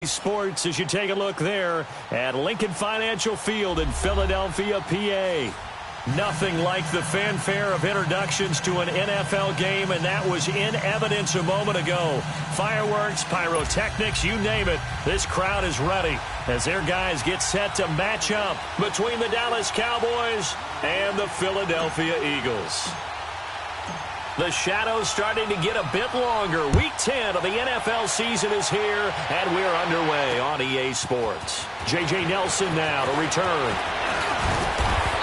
Sports as you take a look there at Lincoln Financial Field in Philadelphia, PA. Nothing like the fanfare of introductions to an NFL game, and that was in evidence a moment ago. Fireworks, pyrotechnics, you name it. This crowd is ready as their guys get set to match up between the Dallas Cowboys and the Philadelphia Eagles. The shadow's starting to get a bit longer. Week 10 of the NFL season is here, and we're underway on EA Sports. J.J. Nelson now to return.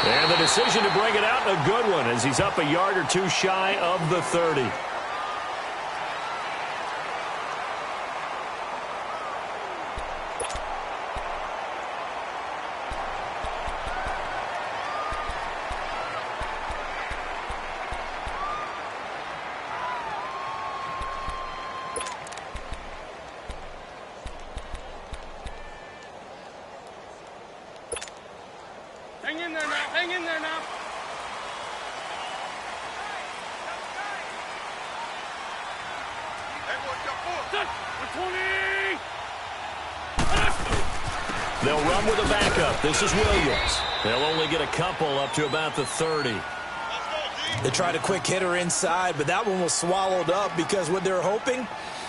And the decision to bring it out, a good one, as he's up a yard or two shy of the 30. Hang in there now. Hang in there now. They'll run with a backup. This is Williams. They'll only get a couple up to about the 30. They tried a quick hitter inside, but that one was swallowed up because what they're hoping,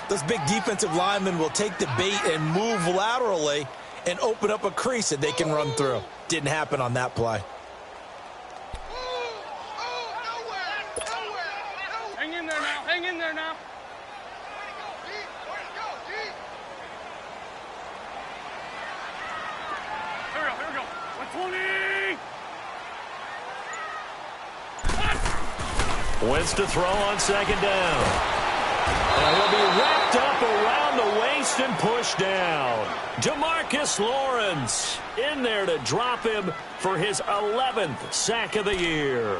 those big defensive linemen will take the bait and move laterally and open up a crease that they can run through. Didn't happen on that play. Hang in there now. Hang in there now. Here we go. Here we go. 120. Wentz to throw on second down. And he'll be wrapped up around the waist and pushed down. DeMarcus Lawrence in there to drop him for his 11th sack of the year.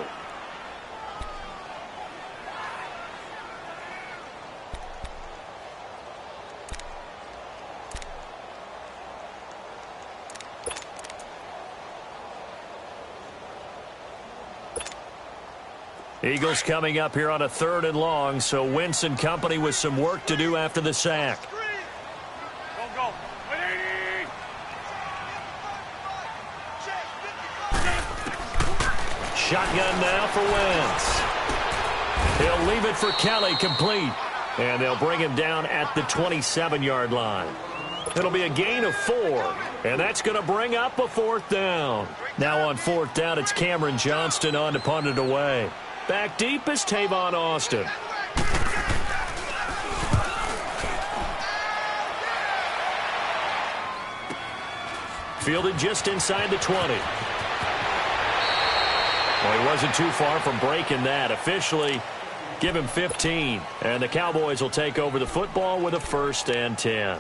Eagles coming up here on a 3rd and long, so Wentz and company with some work to do after the sack. Go, go. 180. Shotgun now for Wentz. He'll leave it for Kelly, complete. And they'll bring him down at the 27-yard line. It'll be a gain of 4, and that's going to bring up a 4th down. Now on 4th down, it's Cameron Johnston on to punt it away. Back deep is Tavon Austin. Fielded just inside the 20. Well, he wasn't too far from breaking that. Officially, give him 15. And the Cowboys will take over the football with a 1st and 10.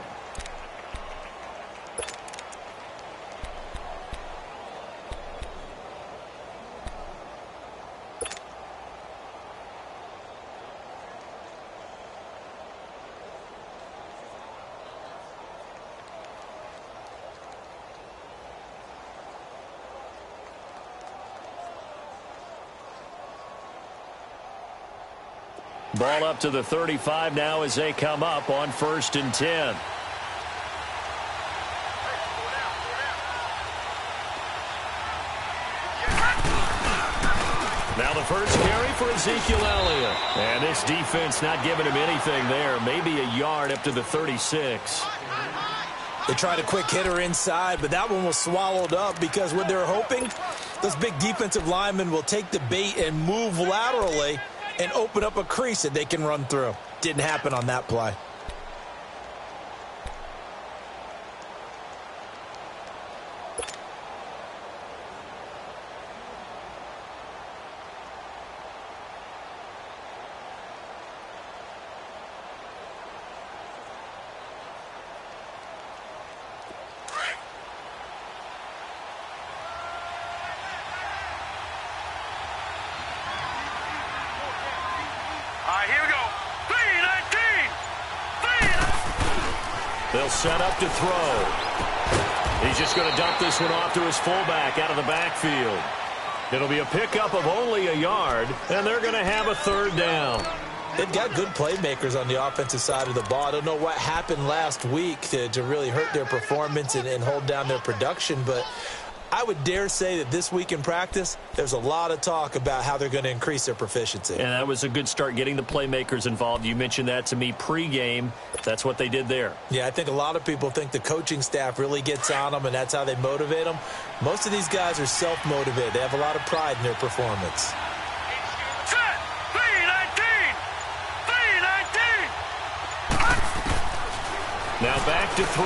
Ball up to the 35 now as they come up on 1st and 10. Now the first carry for Ezekiel Elliott. And this defense not giving him anything there. Maybe a yard up to the 36. They tried a quick hitter inside, but that one was swallowed up because what they're hoping, those big defensive linemen will take the bait and move laterally and open up a crease that they can run through. Didn't happen on that play. Here we go. 3-19. They'll set up to throw. He's just going to dump this one off to his fullback out of the backfield. It'll be a pickup of only a yard, and they're going to have a 3rd down. They've got good playmakers on the offensive side of the ball. I don't know what happened last week to really hurt their performance and hold down their production, but I would dare say that this week in practice, there's a lot of talk about how they're going to increase their proficiency. And that was a good start, getting the playmakers involved. You mentioned that to me pregame. That's what they did there. Yeah, I think a lot of people think the coaching staff really gets on them, and that's how they motivate them. Most of these guys are self-motivated. They have a lot of pride in their performance. Now back to throw.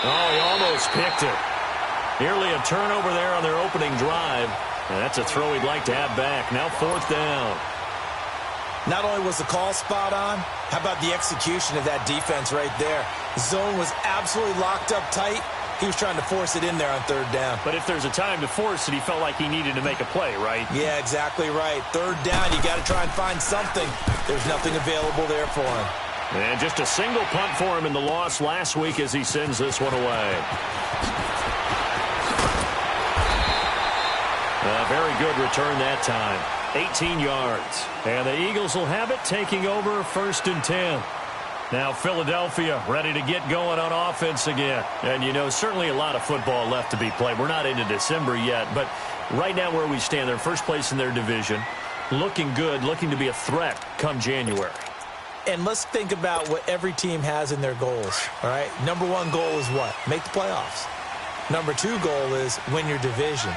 Oh, he almost picked it. Nearly a turnover there on their opening drive. And that's a throw he'd like to have back. Now 4th down. Not only was the call spot on, how about the execution of that defense right there? Zone was absolutely locked up tight. He was trying to force it in there on 3rd down. But if there's a time to force it, he felt like he needed to make a play, right? Yeah, exactly right. 3rd down, you got to try and find something. There's nothing available there for him. And just a single punt for him in the loss last week as he sends this one away. A very good return that time. 18 yards. And the Eagles will have it, taking over 1st and 10. Now Philadelphia ready to get going on offense again. And, you know, certainly a lot of football left to be played. We're not into December yet, but right now where we stand, they're first place in their division. Looking good, looking to be a threat come January. And let's think about what every team has in their goals, all right? Number 1 goal is what? Make the playoffs. Number 2 goal is win your division.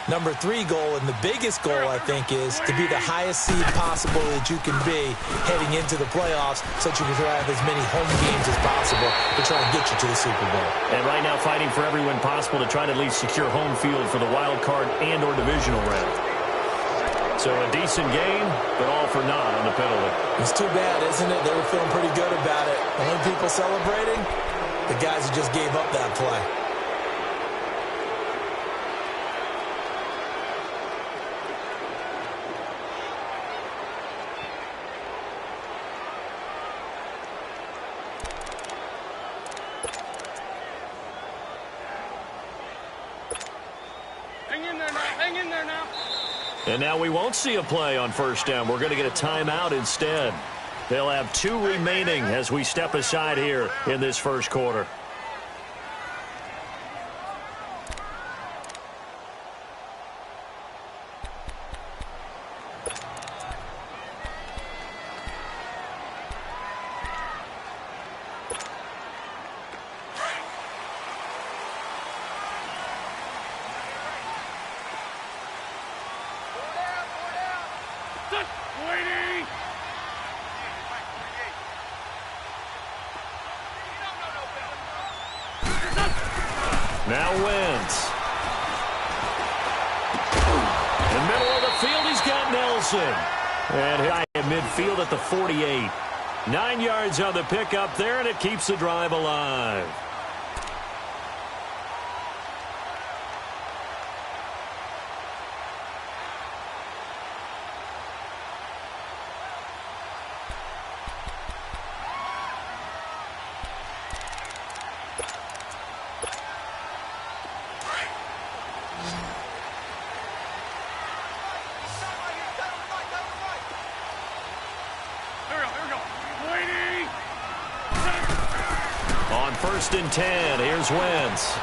Number 3 goal, and the biggest goal, I think, is to be the highest seed possible that you can be heading into the playoffs so that you can have as many home games as possible to try and get you to the Super Bowl. And right now fighting for every win possible to try to at least secure home field for the wild card and or divisional round. So a decent game, but all for naught on the penalty. It's too bad, isn't it? They were feeling pretty good about it. The only people celebrating, the guys who just gave up that play. Hang in there now. Hang in there now. And now we won't see a play on 1st down. We're going to get a timeout instead. They'll have 2 remaining as we step aside here in this 1st quarter. Now Wentz. In the middle of the field, he's got Nelson. And high in midfield at the 48. 9 yards on the pickup there, and it keeps the drive alive. On 1st and 10, here's Wentz.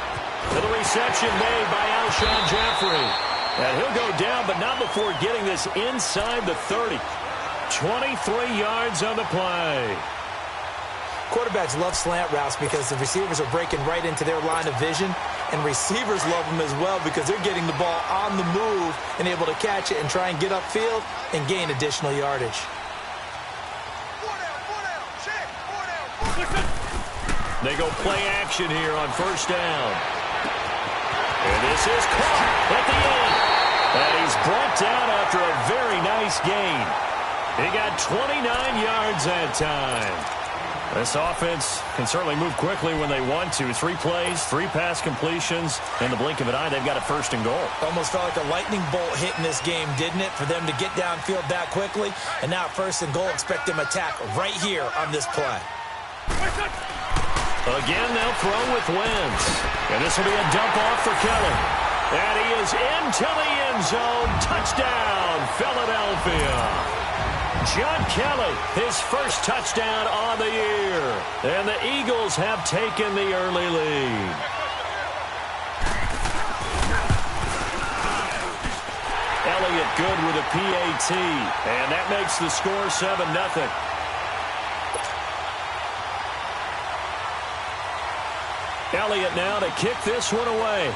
To the reception made by Alshon Jeffrey. And he'll go down, but not before getting this inside the 30. 23 yards on the play. Quarterbacks love slant routes because the receivers are breaking right into their line of vision, and receivers love them as well because they're getting the ball on the move and able to catch it and try and get upfield and gain additional yardage. They go play action here on 1st down. And this is caught at the end. And he's brought down after a very nice gain. He got 29 yards that time. This offense can certainly move quickly when they want to. 3 plays, 3 pass completions. In the blink of an eye, they've got a 1st and goal. Almost felt like a lightning bolt hit in this game, didn't it? For them to get downfield that quickly. And now 1st and goal, expect them to attack right here on this play. Again, they'll throw with Wentz. And this will be a dump off for Kelly. And he is into the end zone. Touchdown, Philadelphia. John Kelly, his first touchdown on the year. And the Eagles have taken the early lead. Elliott good with a PAT. And that makes the score 7-0. Elliott now to kick this one away.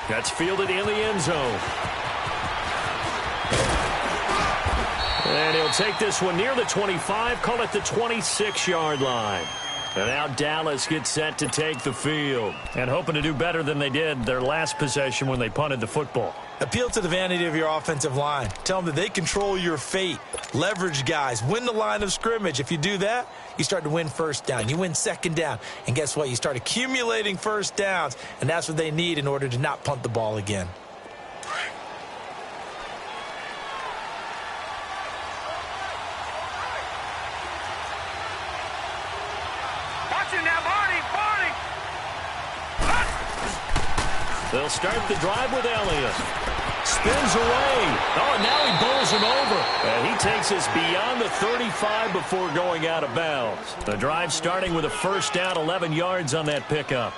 That's fielded in the end zone. And he'll take this one near the 25, call it the 26-yard line. And now Dallas gets set to take the field. And hoping to do better than they did their last possession when they punted the football. Appeal to the vanity of your offensive line. Tell them that they control your fate. Leverage guys. Win the line of scrimmage. If you do that, you start to win first down. You win second down. And guess what? You start accumulating first downs. And that's what they need in order to not punt the ball again. They'll start the drive with Elliott. Spins away. Oh, now he bowls him over. And he takes us beyond the 35 before going out of bounds. The drive starting with a first down, 11 yards on that pickup.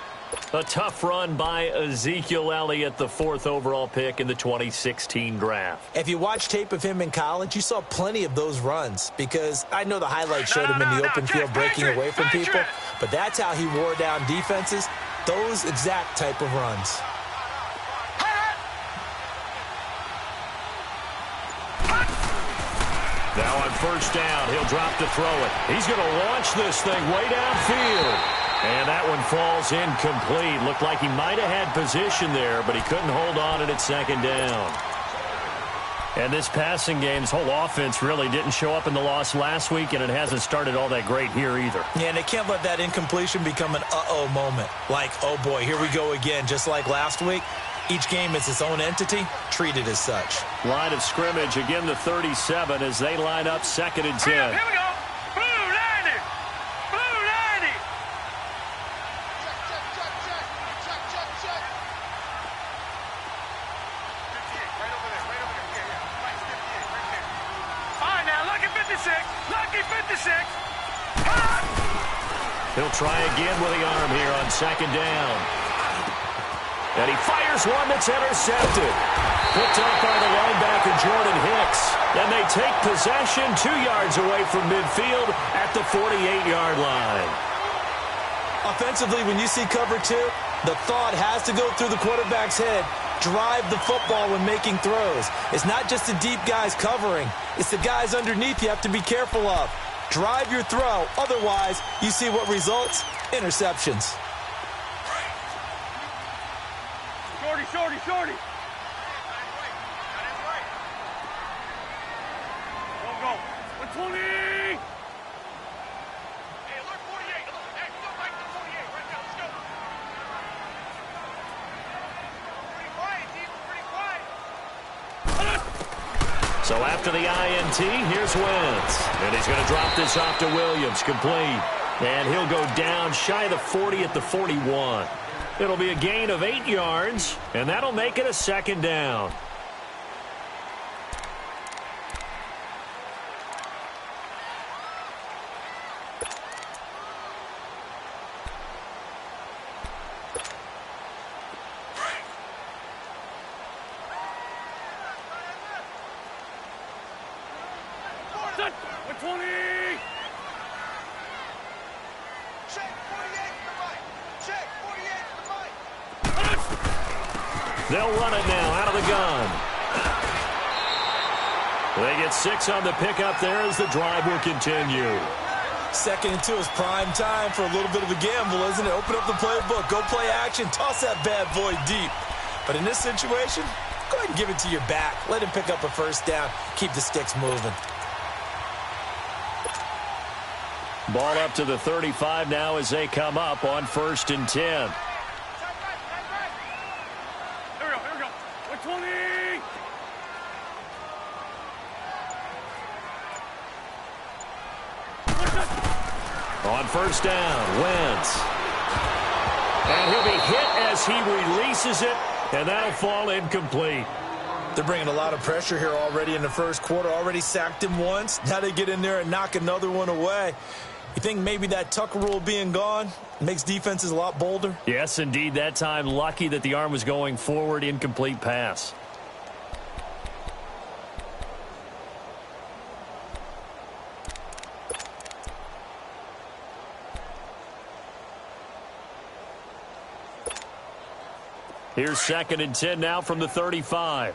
A tough run by Ezekiel Elliott, the 4th overall pick in the 2016 draft. If you watch tape of him in college, you saw plenty of those runs because I know the highlights showed him in the open field breaking away from people, but that's how he wore down defenses, those exact type of runs. Now on first down, he'll drop to throw it. He's going to launch this thing way downfield. And that one falls incomplete. Looked like he might have had position there, but he couldn't hold on at second down. And this passing game's whole offense really didn't show up in the loss last week, and it hasn't started all that great here either. Yeah, and they can't let that incompletion become an uh-oh moment. Like, oh boy, here we go again, just like last week. Each game is its own entity, treated as such. Line of scrimmage, again the 37 as they line up 2nd and 10. Here we go. Blue 90. Blue 90. Check. Right over there. Yeah. Right, 58, right there. All right, now, lucky 56. Lucky 56. He'll try again with the arm here on 2nd down. And he fires one that's intercepted. Picked up by the linebacker, Jordan Hicks. And they take possession 2 yards away from midfield at the 48-yard line. Offensively, when you see cover 2, the thought has to go through the quarterback's head. Drive the football when making throws. It's not just the deep guys covering. It's the guys underneath you have to be careful of. Drive your throw. Otherwise, you see what results? Interceptions. Shorty. Go. 120. Hey, look, 48. Look, hey, go back to 48 right now. Let's go. Pretty quiet, team. Pretty quiet. So after the INT, here's Wentz. And he's going to drop this off to Williams, complete. And he'll go down shy of the 40 at the 41. It'll be a gain of 8 yards, and that'll make it a 2nd down. They'll run it now out of the gun. They get 6 on the pickup there as the drive will continue. 2nd and 2 is prime time for a little bit of a gamble, isn't it? Open up the playbook, go play action, toss that bad boy deep. But in this situation, go ahead and give it to your back. Let him pick up a first down. Keep the sticks moving. Ball up to the 35 now as they come up on 1st and 10. On first down, Wentz. And he'll be hit as he releases it, and that'll fall incomplete. They're bringing a lot of pressure here already in the first quarter. Already sacked him once. Now they get in there and knock another one away. You think maybe that Tucker rule being gone makes defenses a lot bolder? Yes, indeed. That time, lucky that the arm was going forward. Incomplete pass. Here's 2nd and 10 now from the 35.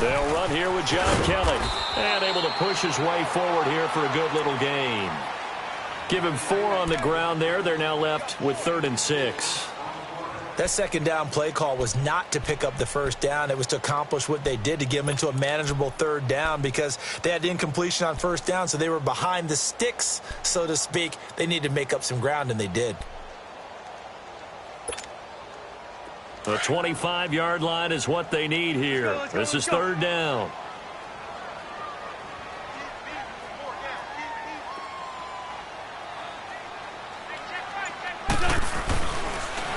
They'll run here with John Kelly. And able to push his way forward here for a good little gain. Give him 4 on the ground there. They're now left with 3rd and 6. That 2nd down play call was not to pick up the 1st down. It was to accomplish what they did, to get them into a manageable 3rd down, because they had incompletion on 1st down, so they were behind the sticks, so to speak. They needed to make up some ground, and they did. The 25-yard line is what they need here. This is 3rd down.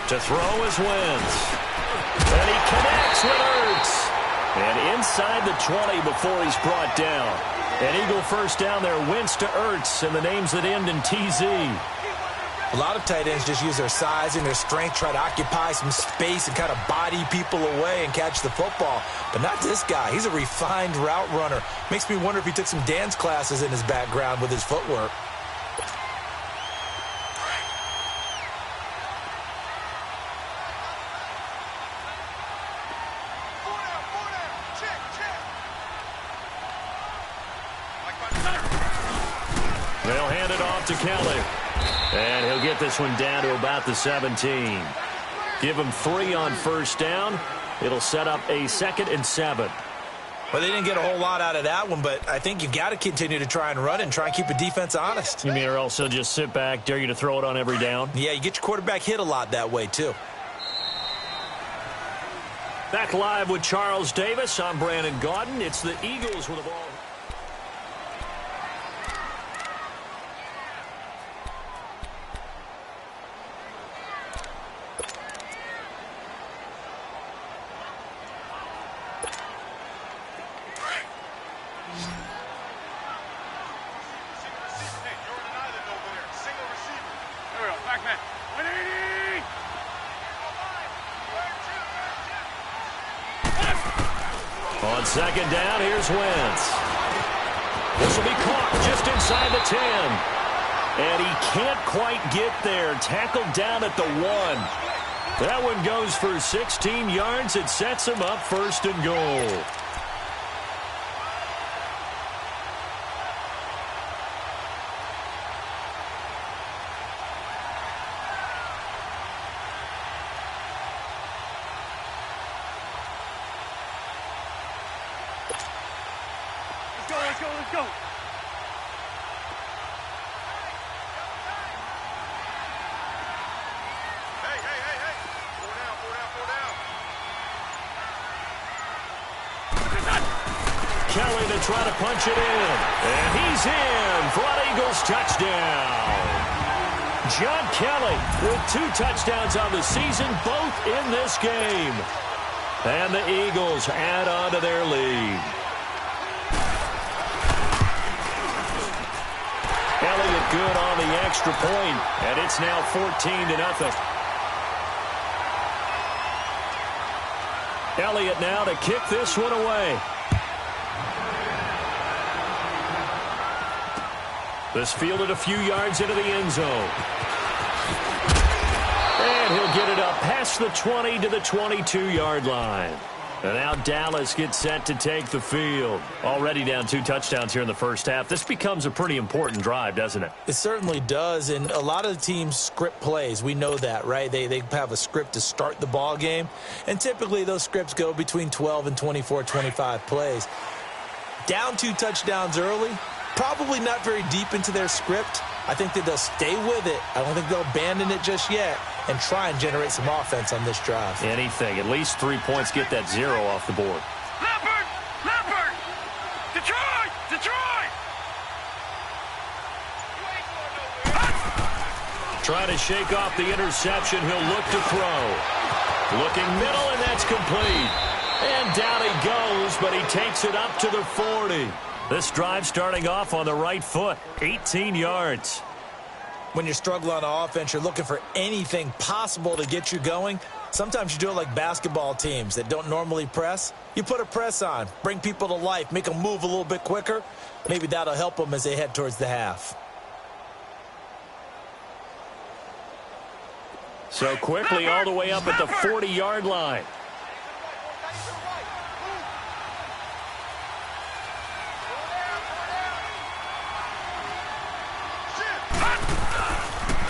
To throw is Wentz. And he connects with Ertz. And inside the 20 before he's brought down. An Eagle 1st down there. Wentz to Ertz, and the names that end in TZ. A lot of tight ends just use their size and their strength, try to occupy some space and kind of body people away and catch the football. But not this guy. He's a refined route runner. Makes me wonder if he took some dance classes in his background with his footwork. They'll hand it off to Kelly. And he'll get this one down to about the 17. Give him 3 on 1st down. It'll set up a 2nd and 7. Well, they didn't get a whole lot out of that one, but I think you've got to continue to try and run and try and keep the defense honest. You mean, or also just sit back, dare you to throw it on every down? Yeah, you get your quarterback hit a lot that way, too. Back live with Charles Davis. I'm Brandon Gaudin. It's the Eagles with the ball. On 2nd down, here's Wentz. This will be caught just inside the 10. And he can't quite get there. Tackled down at the 1. That one goes for 16 yards. It sets him up 1st and goal. Let's go. Hey. Four down. Kelly to try to punch it in. And he's in for an Eagles touchdown. John Kelly with 2 touchdowns on the season, both in this game. And the Eagles add on to their lead. Elliott good on the extra point, and it's now 14-0. Elliott now to kick this one away. This fielded a few yards into the end zone. And he'll get it up past the 20 to the 22-yard line. And now Dallas gets set to take the field. Already down 2 touchdowns here in the first half. This becomes a pretty important drive, doesn't it? It certainly does, and a lot of the teams script plays. We know that, right? They have a script to start the ball game, and typically those scripts go between 12 and 24, 25 plays. Down 2 touchdowns early, probably not very deep into their script, I think that they'll stay with it. I don't think they'll abandon it just yet and try and generate some offense on this drive. Anything. At least 3 points, get that 0 off the board. Leopard! Leopard! Detroit! Detroit! Trying to shake off the interception. He'll look to throw. Looking middle, and that's complete. And down he goes, but he takes it up to the 40. This drive starting off on the right foot. 18 yards. When you're struggling on offense, you're looking for anything possible to get you going. Sometimes you do it like basketball teams that don't normally press. You put a press on, bring people to life, make them move a little bit quicker. Maybe that'll help them as they head towards the half. So quickly all the way up at the 40-yard line.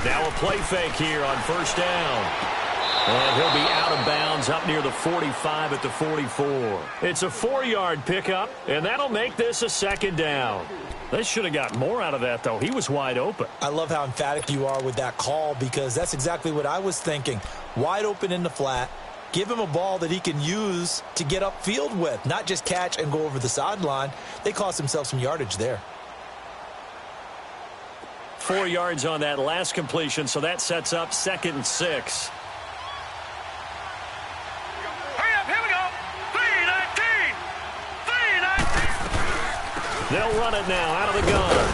Now a play fake here on first down. And he'll be out of bounds up near the 45 at the 44. It's a 4-yard pickup, and that'll make this a second down. They should have got more out of that, though. He was wide open. I love how emphatic you are with that call because that's exactly what I was thinking. Wide open in the flat. Give him a ball that he can use to get upfield with, not just catch and go over the sideline. They cost themselves some yardage there. 4 yards on that last completion, so that sets up 2nd and 6. They'll run it now out of the gun.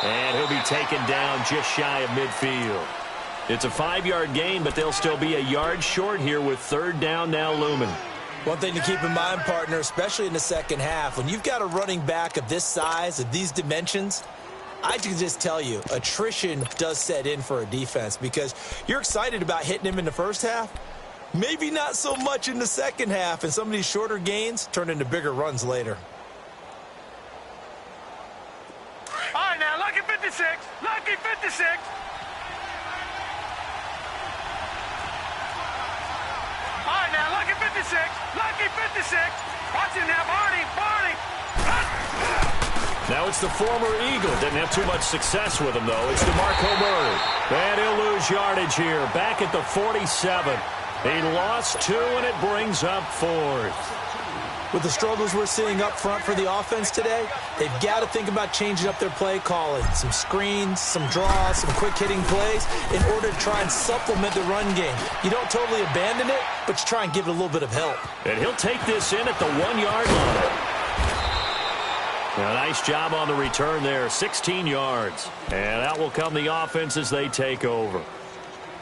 And he'll be taken down just shy of midfield. It's a 5-yard gain, but they'll still be a yard short here with 3rd down now looming. One thing to keep in mind, partner, especially in the second half, when you've got a running back of this size, of these dimensions, I can just tell you, attrition does set in for a defense because you're excited about hitting him in the first half. Maybe not so much in the second half, and some of these shorter gains turn into bigger runs later. All right, now, lucky 56. Lucky 56. All right, now, lucky 56. Lucky 56. Watch it now, Barney. Barney. Now it's the former Eagle. Didn't have too much success with him, though. It's DeMarco Murray. And he'll lose yardage here. Back at the 47. He lost 2, and it brings up 4th. With the struggles we're seeing up front for the offense today, they've got to think about changing up their play calling. Some screens, some draws, some quick-hitting plays in order to try and supplement the run game. You don't totally abandon it, but you try and give it a little bit of help. And he'll take this in at the 1-yard line. Now, nice job on the return there, 16 yards. And out will come the offense as they take over.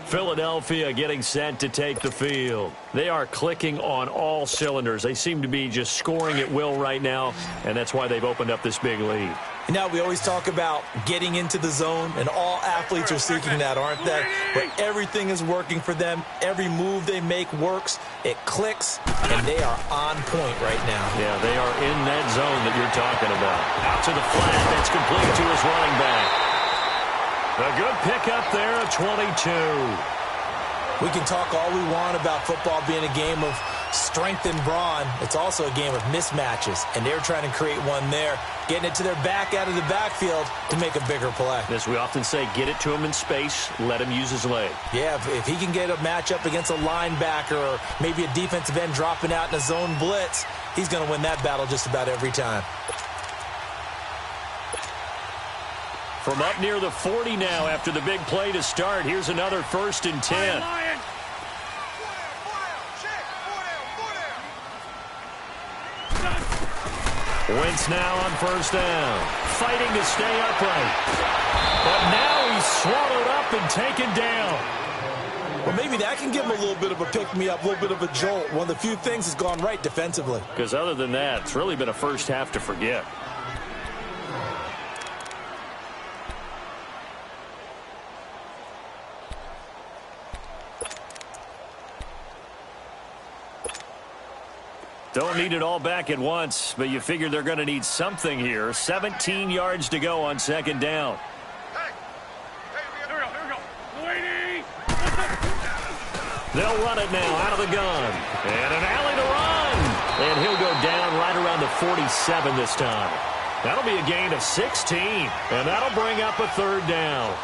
Philadelphia getting set to take the field. They are clicking on all cylinders. They seem to be just scoring at will right now, and that's why they've opened up this big lead. You know, we always talk about getting into the zone, and all athletes are seeking that, aren't they? Where everything is working for them. Every move they make works. It clicks, and they are on point right now. Yeah, they are in that zone that you're talking about. Out to the flat. That's complete to his running back. A good pickup there at 22. We can talk all we want about football being a game of strength and brawn. It's also a game of mismatches, and they're trying to create one there, getting it to their back out of the backfield to make a bigger play. As we often say, get it to him in space, let him use his leg. Yeah, if he can get a matchup against a linebacker or maybe a defensive end dropping out in a zone blitz, he's going to win that battle just about every time. From up near the 40 now after the big play to start. Here's another 1st and 10. Wentz now on 1st down. Fighting to stay upright. But now he's swallowed up and taken down. Well, maybe that can give him a little bit of a pick-me-up, a little bit of a jolt. One of the few things has gone right defensively. Because other than that, it's really been a first half to forget. Don't need it all back at once, but you figure they're going to need something here. 17 yards to go on 2nd down. Hey, here we go. Lady. They'll run it now out of the gun. And an alley to run. And he'll go down right around the 47 this time. That'll be a gain of 16, and that'll bring up a third down.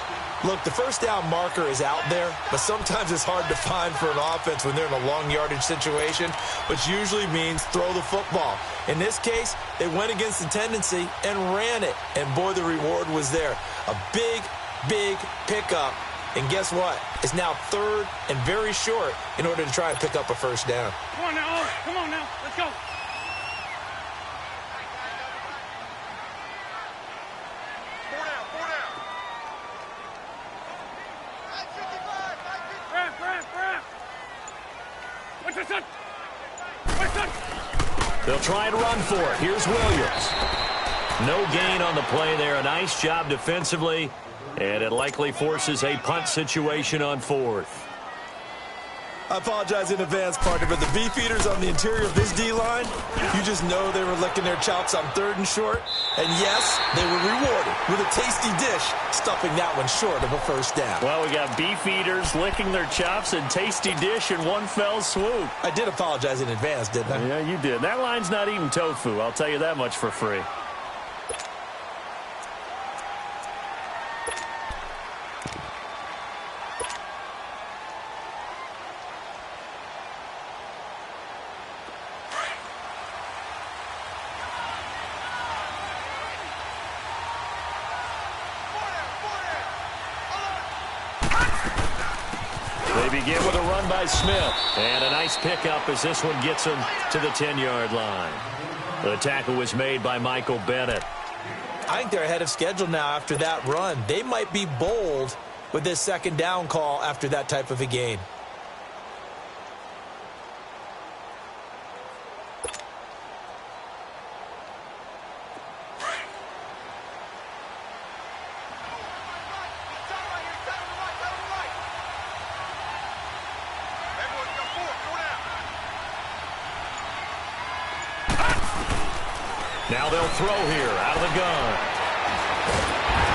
Look, the first down marker is out there, but sometimes it's hard to find for an offense when they're in a long yardage situation, which usually means throw the football. In this case, they went against the tendency and ran it, and boy, the reward was there. A big, big pickup, and guess what? It's now third and very short in order to try and pick up a first down. Come on now, come on now, let's go. They'll try and run for it. Here's Williams. No gain on the play there. A nice job defensively, and it likely forces a punt situation on fourth. I apologize in advance, partner, but the beefeaters on the interior of this D-line, you just know they were licking their chops on third and short. And yes, they were rewarded with a tasty dish, stuffing that one short of a first down. Well, we got beefeaters licking their chops and tasty dish in one fell swoop. I did apologize in advance, didn't I? Yeah, you did. That line's not eating tofu. I'll tell you that much for free. Begin with a run by Smith. And a nice pickup as this one gets him to the 10-yard line. The tackle was made by Michael Bennett. I think they're ahead of schedule now after that run. They might be bold with this second down call after that type of a gain. Now they'll throw here out of the gun.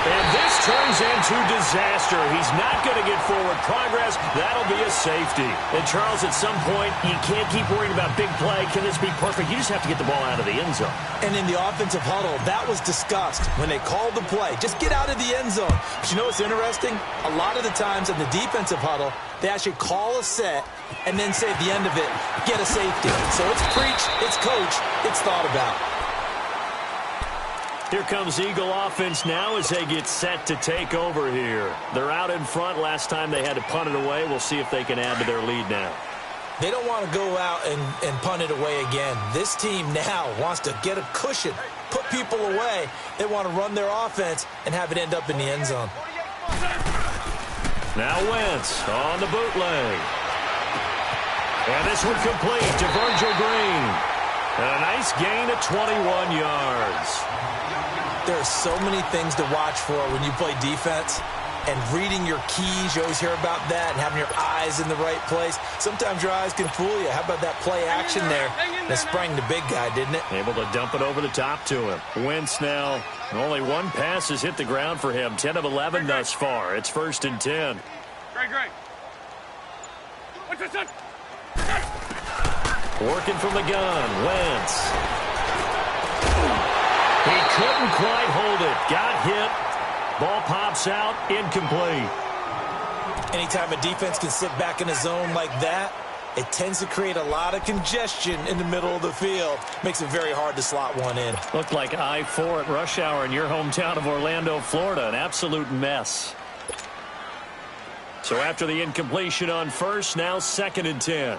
And this turns into disaster. He's not going to get forward progress. That'll be a safety. And, Charles, at some point, you can't keep worrying about big play. Can this be perfect? You just have to get the ball out of the end zone. And in the offensive huddle, that was discussed when they called the play. Just get out of the end zone. But you know what's interesting? A lot of the times in the defensive huddle, they actually call a set and then say at the end of it, get a safety. So it's preach, it's coach, it's thought about. Here comes Eagle offense now as they get set to take over here. They're out in front. Last time they had to punt it away. We'll see if they can add to their lead now. They don't want to go out and punt it away again. This team now wants to get a cushion, put people away. They want to run their offense and have it end up in the end zone. Now Wentz on the bootleg. And this one complete to Virgil Green. And a nice gain of 21 yards. There are so many things to watch for when you play defense. And reading your keys, you always hear about that, and having your eyes in the right place. Sometimes your eyes can fool you. How about that play action there? That sprang the big guy, didn't it? Able to dump it over the top to him. Wentz now, only one pass has hit the ground for him. 10 of 11 thus far. It's 1st and 10. Great. What's this one? Working from the gun, Wentz. He couldn't quite hold it. Got hit. Ball pops out, incomplete. Anytime a defense can sit back in a zone like that, it tends to create a lot of congestion in the middle of the field. Makes it very hard to slot one in. Looked like I-4 at rush hour in your hometown of Orlando, Florida. An absolute mess. So after the incompletion on first, now 2nd and 10.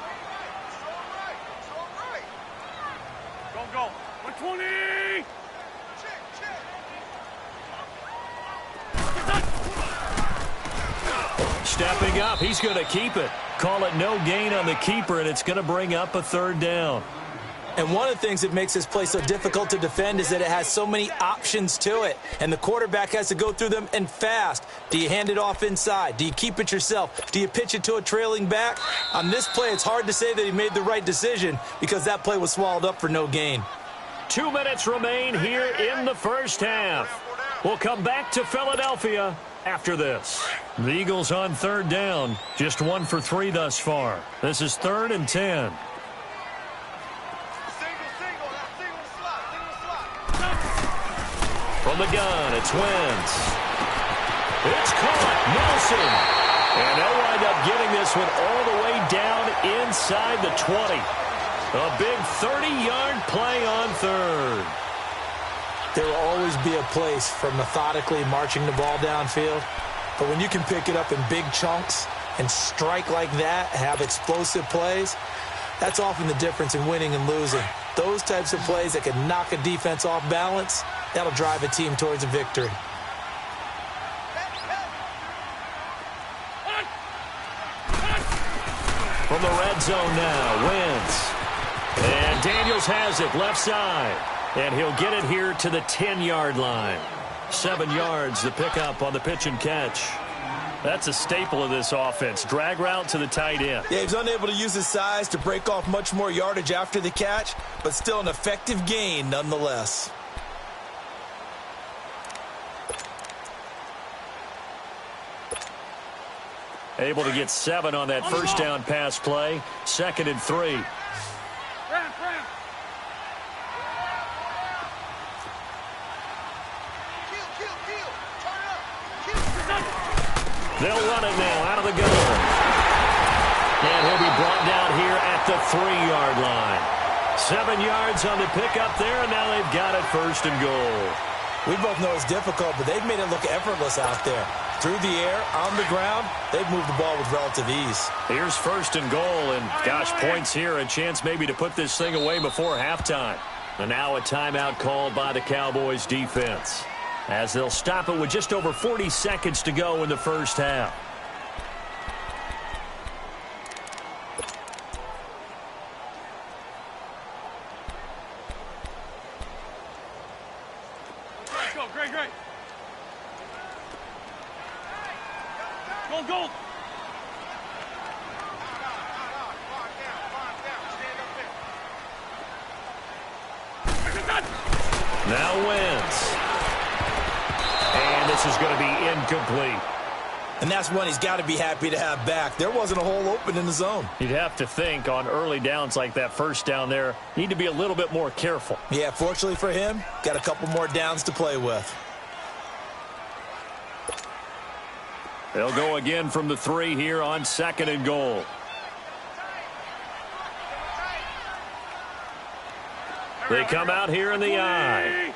Go. 120. Stepping up, he's going to keep it. Call it no gain on the keeper, and it's going to bring up a 3rd down. And one of the things that makes this play so difficult to defend is that it has so many options to it. And the quarterback has to go through them and fast. Do you hand it off inside? Do you keep it yourself? Do you pitch it to a trailing back? On this play, it's hard to say that he made the right decision because that play was swallowed up for no gain. 2 minutes remain here in the first half. We'll come back to Philadelphia after this. The Eagles on 3rd down. Just 1 for 3 thus far. This is 3rd and 10. From the gun, it's Wentz. It's caught. Nelson. And they'll wind up getting this one all the way down inside the 20. A big 30-yard play on third. There will always be a place for methodically marching the ball downfield. But when you can pick it up in big chunks and strike like that, have explosive plays, that's often the difference in winning and losing. Those types of plays that can knock a defense off balance, that'll drive a team towards a victory. From the red zone now, Wentz. And Daniels has it left side. And he'll get it here to the 10-yard line. 7 yards, the pickup on the pitch and catch. That's a staple of this offense. Drag route to the tight end. Yeah, he's unable to use his size to break off much more yardage after the catch, but still an effective gain nonetheless. Able to get 7 on that first down pass play. 2nd and 3. They'll run it now out of the gun. And he'll be brought down here at the 3-yard line. 7 yards on the pickup there, and now they've got it 1st and goal. We both know it's difficult, but they've made it look effortless out there. Through the air, on the ground, they've moved the ball with relative ease. Here's 1st and goal, and gosh, points here, a chance maybe to put this thing away before halftime. And now a timeout called by the Cowboys defense, as they'll stop it with just over 40 seconds to go in the first half. Let's go, great. Go. Now Wentz. And this is going to be incomplete. And that's one he's got to be happy to have back. There wasn't a hole open in the zone. You'd have to think on early downs like that first down there, need to be a little bit more careful. Yeah, fortunately for him, got a couple more downs to play with. They'll go again from the 3 here on 2nd and goal. They come out here in the eye.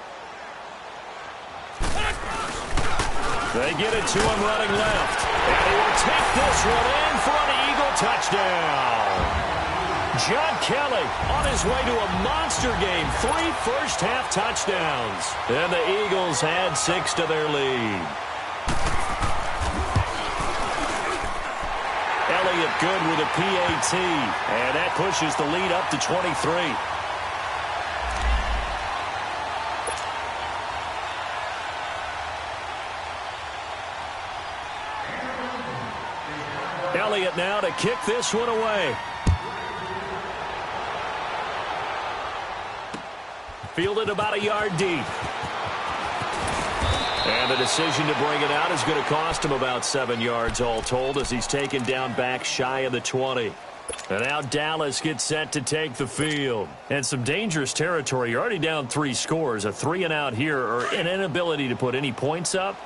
They get it to him running left. And he will take this one in for an Eagle touchdown. John Kelly on his way to a monster game. 3 first-half touchdowns. And the Eagles add 6 to their lead. Elliott good with a PAT. And that pushes the lead up to 23. Elliott now to kick this one away. Fielded about a yard deep. And the decision to bring it out is going to cost him about 7 yards all told, as he's taken down back shy of the 20. And now Dallas gets set to take the field. And some dangerous territory. You're already down 3 scores. A 3 and out here, or an inability to put any points up.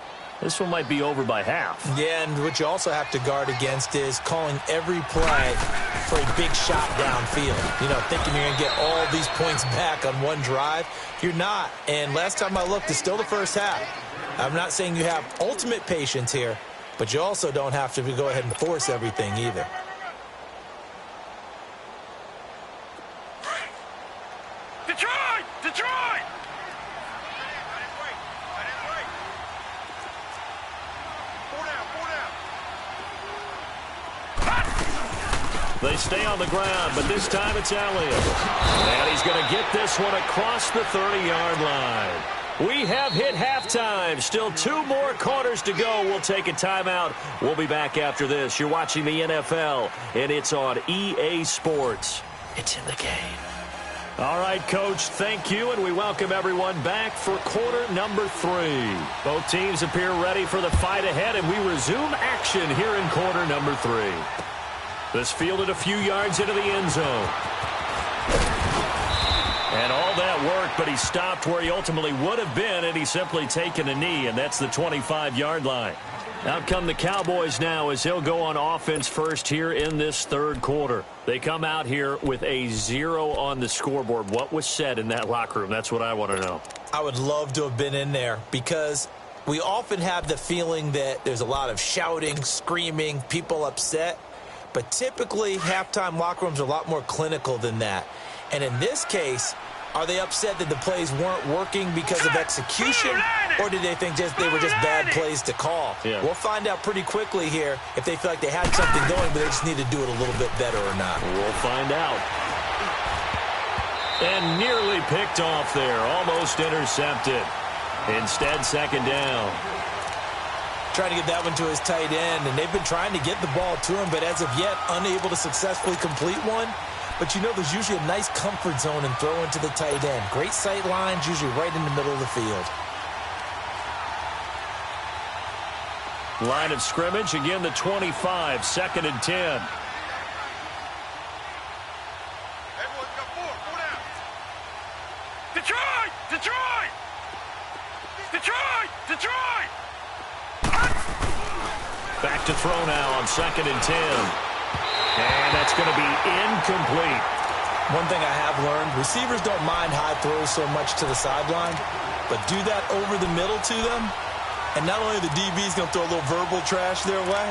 This one might be over by half. Yeah, and what you also have to guard against is calling every play for a big shot downfield. You know, thinking you're going to get all these points back on one drive. You're not. And last time I looked, it's still the first half. I'm not saying you have ultimate patience here, but you also don't have to go ahead and force everything either. Detroit! They stay on the ground, but this time it's Elliott. And he's going to get this one across the 30-yard line. We have hit halftime. Still 2 more quarters to go. We'll take a timeout. We'll be back after this. You're watching the NFL, and it's on EA Sports. It's in the game. All right, Coach, thank you, and we welcome everyone back for quarter number 3. Both teams appear ready for the fight ahead, and we resume action here in quarter number 3. This fielded a few yards into the end zone. And all that work, but he stopped where he ultimately would have been, and he's simply taken a knee, and that's the 25-yard line. Out come the Cowboys now as he'll go on offense first here in this third quarter. They come out here with a 0 on the scoreboard. What was said in that locker room? That's what I want to know. I would love to have been in there because we often have the feeling that there's a lot of shouting, screaming, people upset. But typically, halftime locker rooms are a lot more clinical than that. And in this case, are they upset that the plays weren't working because of execution, or did they think they were just bad plays to call? Yeah. We'll find out pretty quickly here if they feel like they had something going, but they just need to do it a little bit better or not. We'll find out. And nearly picked off there, almost intercepted. Instead, second down. Trying to get that one to his tight end, and they've been trying to get the ball to him, but as of yet, unable to successfully complete one. But you know there's usually a nice comfort zone and throw into the tight end. Great sight lines, usually right in the middle of the field. Line of scrimmage, again the 25, second and 10. Everyone's got four down. Detroit! Detroit! Detroit! Detroit! Back to throw now on second and 10. And that's going to be incomplete. One thing I have learned, receivers don't mind high throws so much to the sideline, but do that over the middle to them, and not only the DB's going to throw a little verbal trash their way,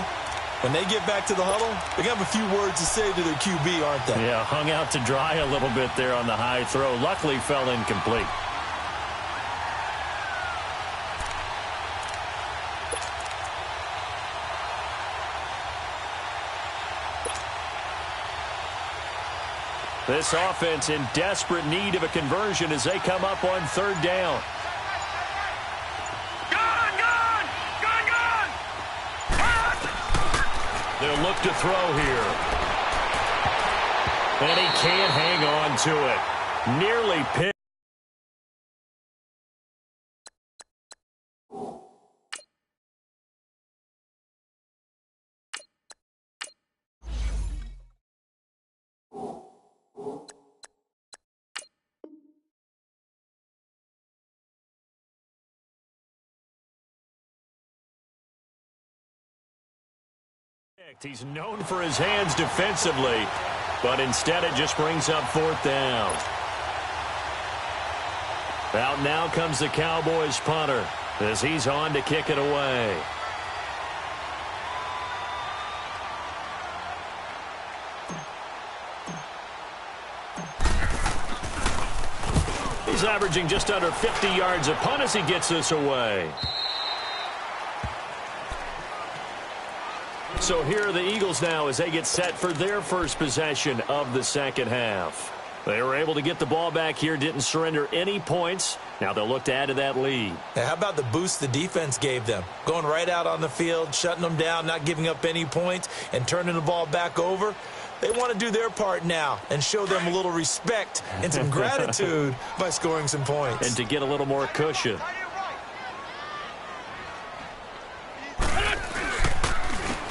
when they get back to the huddle, they're going to have a few words to say to their QB, aren't they? Yeah, hung out to dry a little bit there on the high throw. Luckily fell incomplete. This offense in desperate need of a conversion as they come up on third down. Gone! They'll look to throw here. And he can't hang on to it. Nearly picked. He's known for his hands defensively, but instead it just brings up fourth down. Out now comes the Cowboys punter as he's on to kick it away. He's averaging just under 50 yards a punt as he gets this away. So here are the Eagles now as they get set for their first possession of the second half. They were able to get the ball back here, didn't surrender any points. Now they'll look to add to that lead. Now, how about the boost the defense gave them? Going right out on the field, shutting them down, not giving up any points, and turning the ball back over. They want to do their part now and show them a little respect and some gratitude by scoring some points. And to get a little more cushion.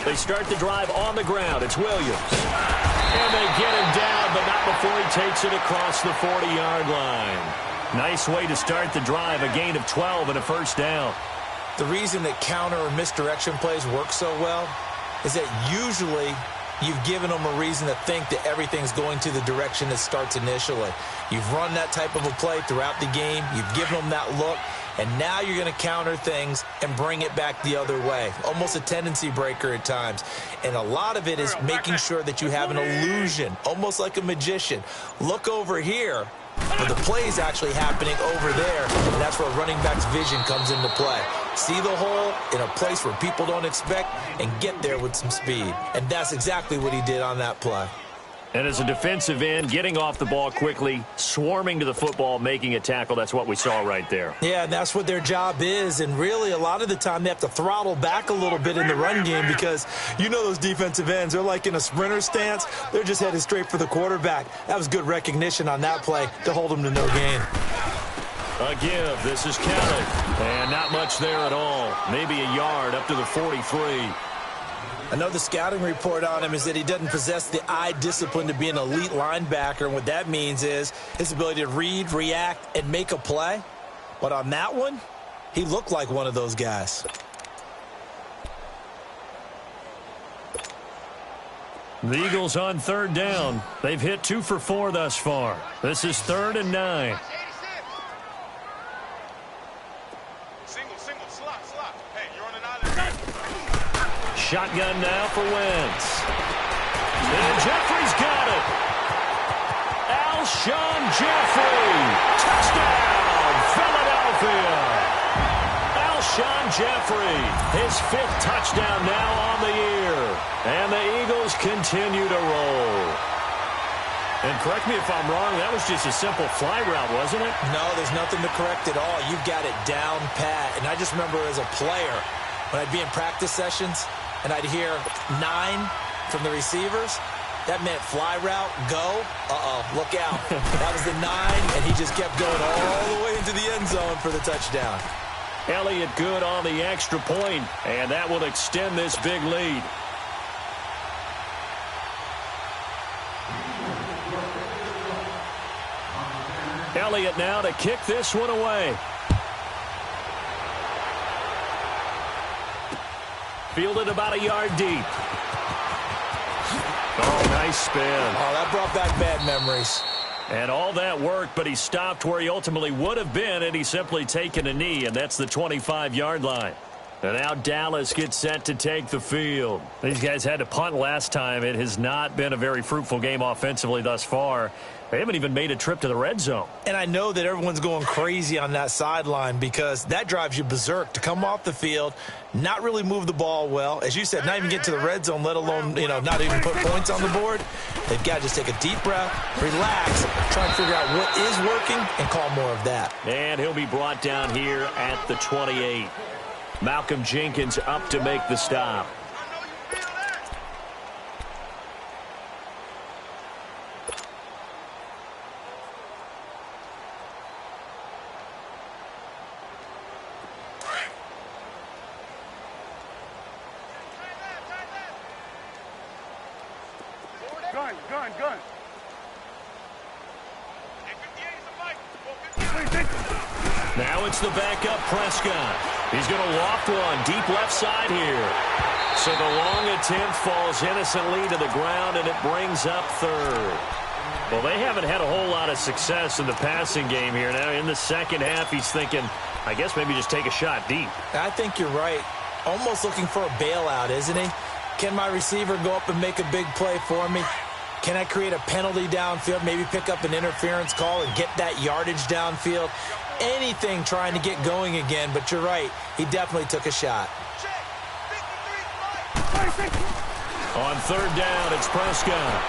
They start the drive on the ground. It's Williams. And they get him down, but not before he takes it across the 40-yard line. Nice way to start the drive, a gain of 12 and a first down. The reason that counter or misdirection plays work so well is that usually you've given them a reason to think that everything's going to the direction it starts initially. You've run that type of a play throughout the game. You've given them that look. And now you're going to counter things and bring it back the other way. Almost a tendency breaker at times. And a lot of it is making sure that you have an illusion, almost like a magician. Look over here, but the play is actually happening over there. And that's where running back's vision comes into play. See the hole in a place where people don't expect and get there with some speed. And that's exactly what he did on that play. And as a defensive end, getting off the ball quickly, swarming to the football, making a tackle, that's what we saw right there. Yeah, and that's what their job is. And really, a lot of the time, they have to throttle back a little bit in the run game because you know those defensive ends, they're like in a sprinter stance. They're just headed straight for the quarterback. That was good recognition on that play to hold them to no gain. A give. This is Kelly. And not much there at all. Maybe a yard up to the 43. I know the scouting report on him is that he doesn't possess the eye discipline to be an elite linebacker, and what that means is his ability to read, react, and make a play. But on that one, he looked like one of those guys. The Eagles on third down. They've hit 2 for 4 thus far. This is 3rd and 9. Single, slot. Hey, you're on an island. Shotgun now for Wentz. And Jeffrey's got it. Alshon Jeffrey. Touchdown, Philadelphia. Alshon Jeffrey, his 5th touchdown now on the year. And the Eagles continue to roll. And correct me if I'm wrong, that was just a simple fly route, wasn't it? No, there's nothing to correct at all. You've got it down pat. And I just remember as a player, when I'd be in practice sessions and I'd hear 9 from the receivers, that meant fly route, go, look out. That was the 9, and he just kept going all the way into the end zone for the touchdown. Elliott good on the extra point, and that will extend this big lead. Elliott now to kick this one away. Fielded about a yard deep. Oh, nice spin. Oh, that brought back bad memories. And all that worked, but he stopped where he ultimately would have been, and he's simply taken a knee, and that's the 25-yard line. And now Dallas gets set to take the field. These guys had to punt last time. It has not been a very fruitful game offensively thus far. They haven't even made a trip to the red zone. And I know that everyone's going crazy on that sideline because that drives you berserk to come off the field, not really move the ball well. As you said, not even get to the red zone, let alone, not even put points on the board. They've got to just take a deep breath, relax, try and figure out what is working, and call more of that. And he'll be brought down here at the 28. Malcolm Jenkins up to make the stop. Gun. Now it's the backup Prescott. He's going to loft one deep left side here. So the long attempt falls innocently to the ground, and it brings up 3rd. Well, they haven't had a whole lot of success in the passing game here. Now in the second half, he's thinking, I guess maybe just take a shot deep. I think you're right. Almost looking for a bailout, isn't he? Can my receiver go up and make a big play for me? Can I create a penalty downfield, maybe pick up an interference call and get that yardage downfield? Anything trying to get going again, but you're right. He definitely took a shot. On 3rd down, it's Prescott.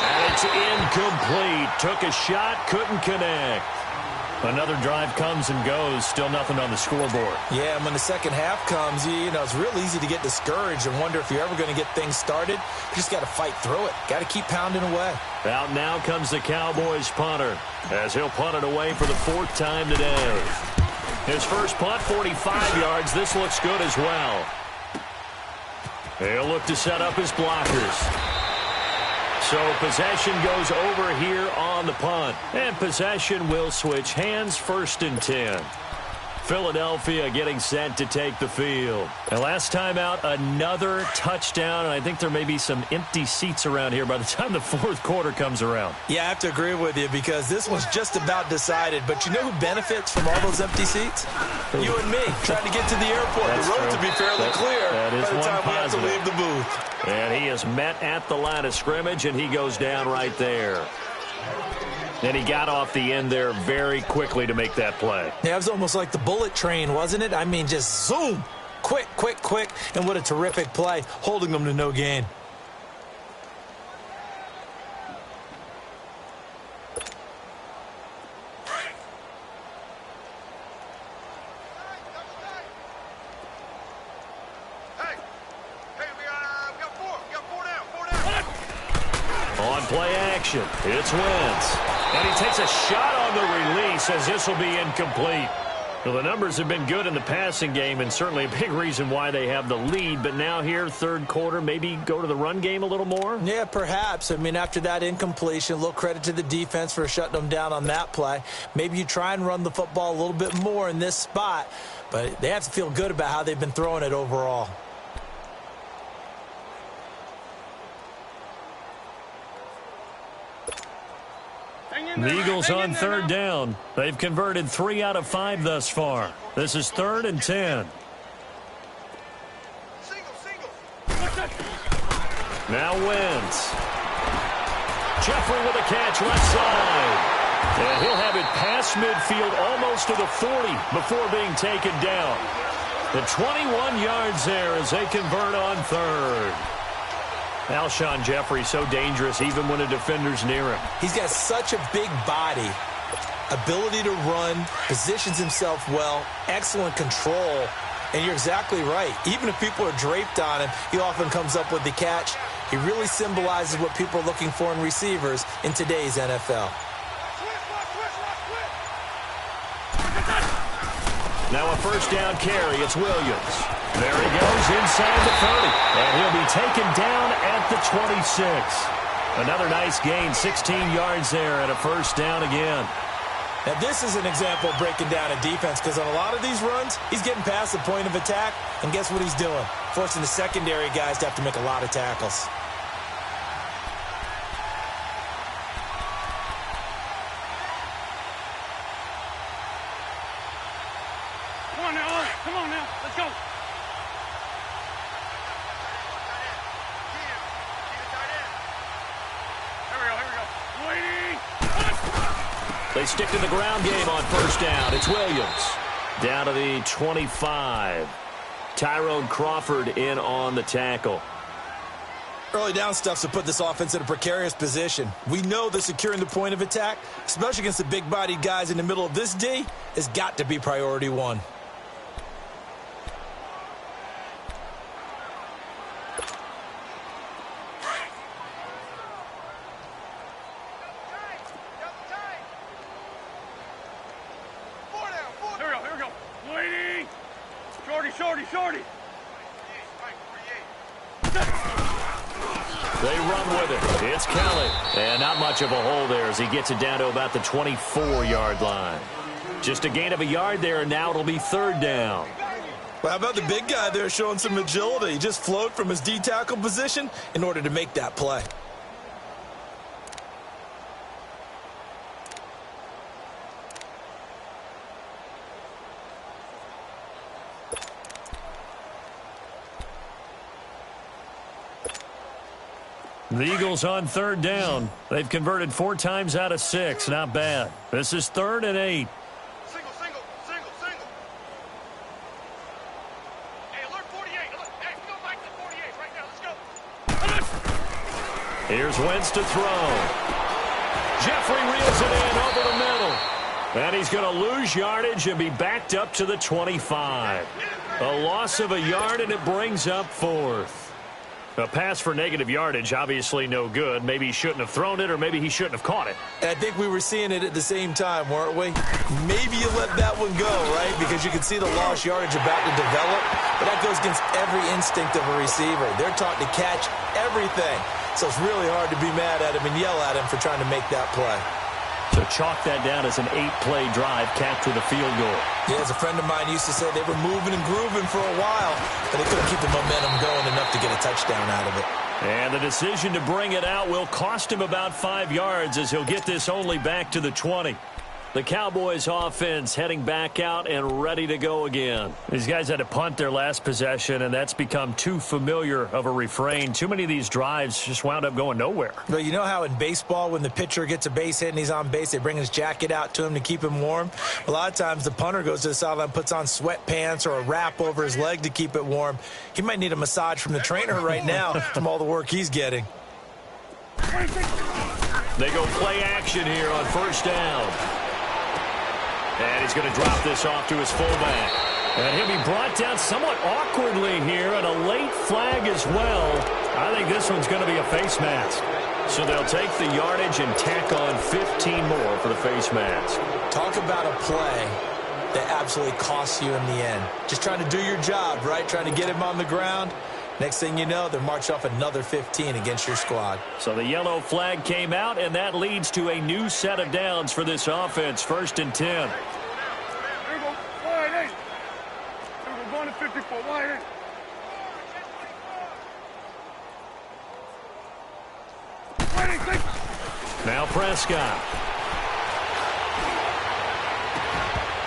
And it's incomplete. Took a shot, couldn't connect. Another drive comes and goes. Still nothing on the scoreboard. Yeah, and when the second half comes, it's real easy to get discouraged and wonder if you're ever going to get things started. You just got to fight through it. Got to keep pounding away. Out now comes the Cowboys punter, as he'll punt it away for the 4th time today. His first punt, 45 yards. This looks good as well. He'll look to set up his blockers. So possession goes over here on the punt. And possession will switch hands, 1st and 10. Philadelphia getting set to take the field. And last time out, another touchdown. And I think there may be some empty seats around here by the time the 4th quarter comes around. Yeah, I have to agree with you because this one's just about decided. But you know who benefits from all those empty seats? You and me, trying to get to the airport. That's the road true. to be fairly clear that is by the time we have to positive. leave the booth. And he is met at the line of scrimmage, and he goes down right there. And he got off the end there very quickly to make that play. Yeah, it was almost like the bullet train, wasn't it? I mean, just zoom. Quick. And what a terrific play, holding them to no gain. On play action, it's Wentz. And he takes a shot on the release as this will be incomplete. Well, the numbers have been good in the passing game, and certainly a big reason why they have the lead. But now here, third quarter, maybe go to the run game a little more? Yeah, perhaps. I mean, after that incompletion, a little credit to the defense for shutting them down on that play. Maybe you try and run the football a little bit more in this spot, but they have to feel good about how they've been throwing it overall. The Eagles on third down. They've converted 3 out of 5 thus far. This is 3rd and 10. Now Wentz. Jeffrey with a catch left side. And he'll have it past midfield almost to the 40 before being taken down. The 21 yards there as they convert on third. Alshon Jeffrey so dangerous even when a defender's near him. He's got such a big body, ability to run, positions himself well, excellent control, and you're exactly right. Even if people are draped on him, he often comes up with the catch. He really symbolizes what people are looking for in receivers in today's NFL. Now a first down carry. It's Williams. There he goes inside the 30. And he'll be taken down at the 26. Another nice gain, 16 yards there and a first down again. Now this is an example of breaking down a defense because on a lot of these runs, he's getting past the point of attack. And guess what he's doing? Forcing the secondary guys to have to make a lot of tackles. Come on now, let's go. Here we go. Waiting. They stick to the ground game on first down. It's Williams. Down to the 25. Tyrone Crawford in on the tackle. Early down stuff to put this offense in a precarious position. We know that securing the point of attack, especially against the big-bodied guys in the middle of this D, has got to be priority one. Shorty. They run with it. It's Kelly. And not much of a hole there as he gets it down to about the 24-yard line. Just a gain of a yard there, and now it'll be third down. Well, how about the big guy there showing some agility? He just flowed from his D-tackle position in order to make that play. The Eagles on third down. They've converted 4 times out of 6. Not bad. This is 3rd and 8. Single. Hey, alert 48. Hey, we go back to 48 right now. Let's go. Here's Wentz to throw. Jeffrey reels it in over the middle. And he's going to lose yardage and be backed up to the 25. A loss of a yard, and it brings up 4th. A pass for negative yardage, obviously no good. Maybe he shouldn't have thrown it, or maybe he shouldn't have caught it. And I think we were seeing it at the same time, weren't we? Maybe you let that one go, right? Because you can see the lost yardage about to develop. But that goes against every instinct of a receiver. They're taught to catch everything. So it's really hard to be mad at him and yell at him for trying to make that play. So chalk that down as an 8-play drive capped with a field goal. Yeah, as a friend of mine used to say, they were moving and grooving for a while, but they couldn't keep the momentum going enough to get a touchdown out of it. And the decision to bring it out will cost him about 5 yards as he'll get this only back to the 20. The Cowboys offense heading back out and ready to go again. These guys had to punt their last possession, and that's become too familiar of a refrain. Too many of these drives just wound up going nowhere. But you know how in baseball, when the pitcher gets a base hit and he's on base, they bring his jacket out to him to keep him warm? A lot of times the punter goes to the sideline, puts on sweatpants or a wrap over his leg to keep it warm. He might need a massage from the trainer right now from all the work he's getting. They go play action here on first down. And he's going to drop this off to his fullback. And he'll be brought down somewhat awkwardly here, and a late flag as well. I think this one's going to be a face mask. So they'll take the yardage and tack on 15 more for the face mask. Talk about a play that absolutely costs you in the end. Just trying to do your job, right? Trying to get him on the ground. Next thing you know, they're marching off another 15 against your squad. So the yellow flag came out, and that leads to a new set of downs for this offense. 1st and 10. Here we go. Wide 8. Here we go. Going to 54. Wide 8. Now Prescott.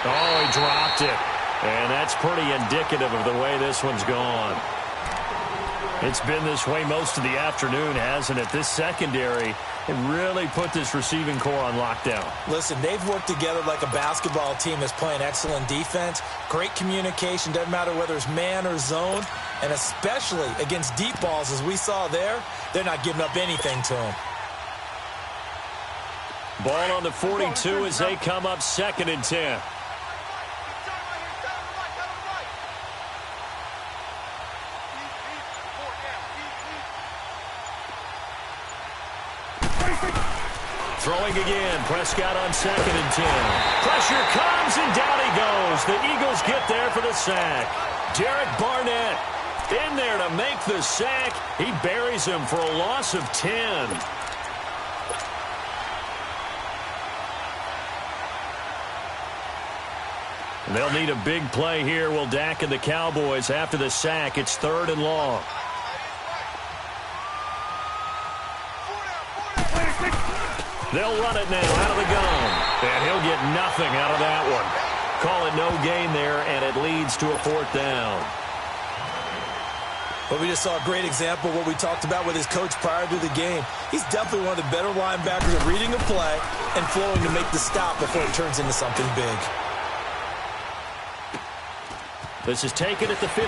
Oh, he dropped it. And that's pretty indicative of the way this one's gone. It's been this way most of the afternoon, hasn't it? This secondary really put this receiving core on lockdown. Listen, they've worked together like a basketball team that's playing excellent defense. Great communication, doesn't matter whether it's man or zone. And especially against deep balls, as we saw there, they're not giving up anything to them. Ball on the 42 as they come up 2nd and 10. Throwing again. Prescott on 2nd and 10. Pressure comes, and down he goes. The Eagles get there for the sack. Derek Barnett in there to make the sack. He buries him for a loss of 10. They'll need a big play here, will Dak and the Cowboys after the sack. It's 3rd and long. They'll run it now out of the gun. And he'll get nothing out of that one. Call it no gain there, and it leads to a 4th down. Well, we just saw a great example of what we talked about with his coach prior to the game. He's definitely one of the better linebackers at reading a play and flowing to make the stop before it turns into something big. This is taken at the 15.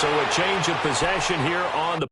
So a change of possession here on the